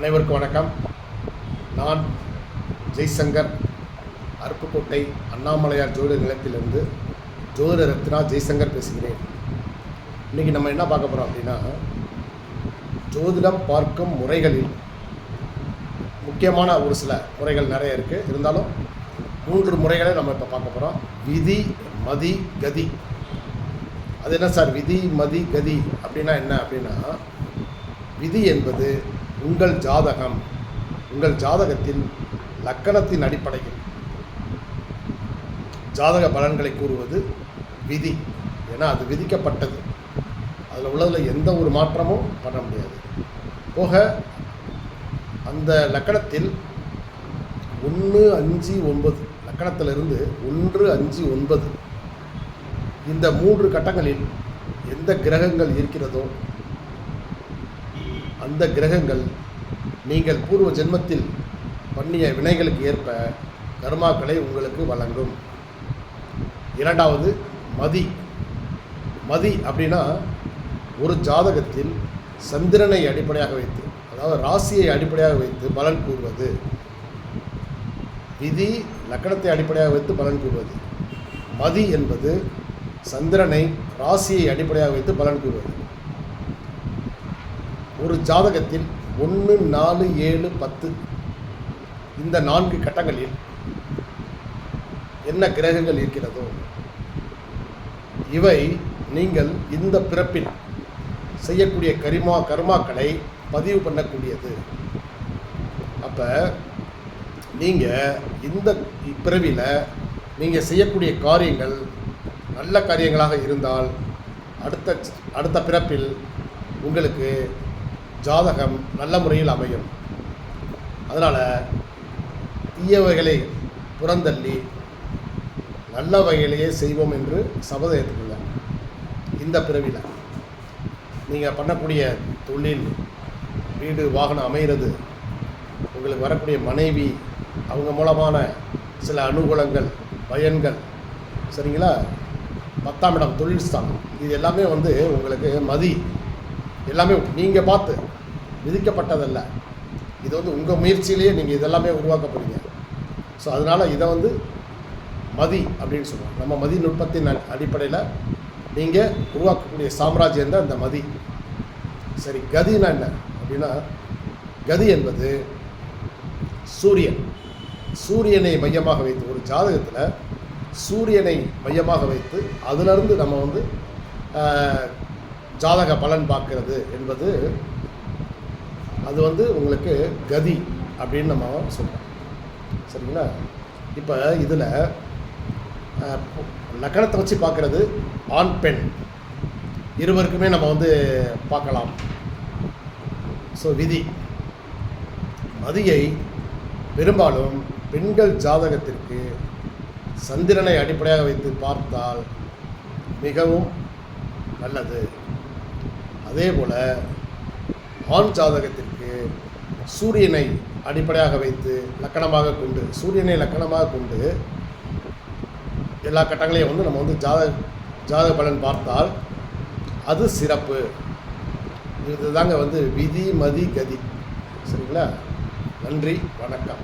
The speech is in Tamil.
அனைவருக்கும் வணக்கம். நான் ஜெய்சங்கர், அருப்புக்கோட்டை அண்ணாமலையார் ஜோதிட நிலையத்திலிருந்து ஜோதிட ரத்னா ஜெய்சங்கர் பேசுகிறேன். இன்றைக்கி நம்ம என்ன பார்க்க போகிறோம் அப்படின்னா, ஜோதிடம் பார்க்கும் முறைகளில் முக்கியமான ஒரு சில முறைகள் நிறைய இருக்குது. இருந்தாலும் 3 முறைகளை நம்ம இப்போ பார்க்க போகிறோம். விதி, மதி, கதி. அது என்ன சார் விதி, மதி, கதி அப்படின்னா என்ன அப்படின்னா, விதி என்பது உங்கள் ஜாதகம், உங்கள் ஜாதகத்தில் லக்கணத்தின் அடிப்படையில் ஜாதக பலன்களை கூறுவது விதி. ஏன்னா அது விதிக்கப்பட்டது, அதில் உள்ளதில் எந்த ஒரு மாற்றமும் பண்ண முடியாது. போக அந்த லக்கணத்தில் 1, 5, 9 லக்கணத்திலிருந்து 1, 5, 9 இந்த 3 கட்டங்களில் எந்த கிரகங்கள் இருக்கிறதோ அந்த கிரகங்கள் நீங்கள் பூர்வ ஜென்மத்தில் பண்ணிய வினைகளுக்கு ஏற்ப கர்மாக்களை உங்களுக்கு வழங்கும். இரண்டாவது மதி. மதி அப்படின்னா ஒரு ஜாதகத்தில் சந்திரனை அடிப்படையாக வைத்து, அதாவது ராசியை அடிப்படையாக வைத்து பலன் கூறுவது. விதி லக்கணத்தை அடிப்படையாக வைத்து பலன் கூறுவது. மதி என்பது சந்திரனை ராசியை அடிப்படையாக வைத்து பலன் கூறுவது. ஒரு ஜாதகத்தில் 1, 4, 7, 10 இந்த 4 கட்டங்களில் என்ன கிரகங்கள் இருக்கிறதோ இவை நீங்கள் இந்த பிறப்பில் செய்யக்கூடிய கர்மாக்களை பதிவு பண்ணக்கூடியது. அப்போ நீங்கள் இந்த பிறவியில் நீங்கள் செய்யக்கூடிய காரியங்கள் நல்ல காரியங்களாக இருந்தால் அடுத்த பிறப்பில் உங்களுக்கு ஜாதகம் நல்ல முறையில் அமையும். அதனால் தீயவைகளை புறந்தள்ளி நல்ல வகையிலேயே செய்வோம் என்று சபதம் ஏற்றுக்கொள்ள. இந்த பிறவியில் நீங்கள் பண்ணக்கூடிய தொழில், வீடு, வாகனம் அமைகிறது, உங்களுக்கு வரக்கூடிய மனைவி, அவங்க மூலமான சில அனுகூலங்கள், பயன்கள், சரிங்களா? 10ஆம் இடம் தொழில் ஸ்தானம், இது எல்லாமே உங்களுக்கு மதி, எல்லாமே நீங்கள் பார்த்து விதிக்கப்பட்டதல்ல. இது உங்கள் முயற்சியிலேயே நீங்கள் இதெல்லாமே உருவாக்க போகிறீங்க. ஸோ அதனால் இதை மதி அப்படின்னு சொல்லுவோம். நம்ம மதி நுட்பத்தின் அடிப்படையில் நீங்கள் உருவாக்கக்கூடிய சாம்ராஜ்யம் தான் இந்த மதி. சரி, கதினா என்ன அப்படின்னா, கதி என்பது சூரியன். சூரியனை மையமாக வைத்து ஒரு ஜாதகத்தில் சூரியனை மையமாக வைத்து அதிலிருந்து நம்ம ஜாதக பலன் பார்க்கறது என்பது அது உங்களுக்கு கதி அப்படின்னு நம்ம சொல்கிறோம். சரிங்களா? இப்போ இதில் லக்கணத்தை வச்சு பார்க்குறது ஆண் பெண் இருவருக்குமே நம்ம பார்க்கலாம். ஸோ விதி. மதியை பெரும்பாலும் பெண்கள் ஜாதகத்திற்கு சந்திரனை அடிப்படையாக வைத்து பார்த்தால் மிகவும் நல்லது. அதே போல் ஆண் ஜாதகத்திற்கு சூரியனை அடிப்படையாக வைத்து லக்கணமாக கொண்டு, சூரியனை லக்கணமாக கொண்டு எல்லா கட்டங்களையும் நம்ம ஜாதக பலன் பார்த்தால் அது சிறப்பு. இதுதாங்க விதி, மதி, கதி. சரிங்களா? நன்றி, வணக்கம்.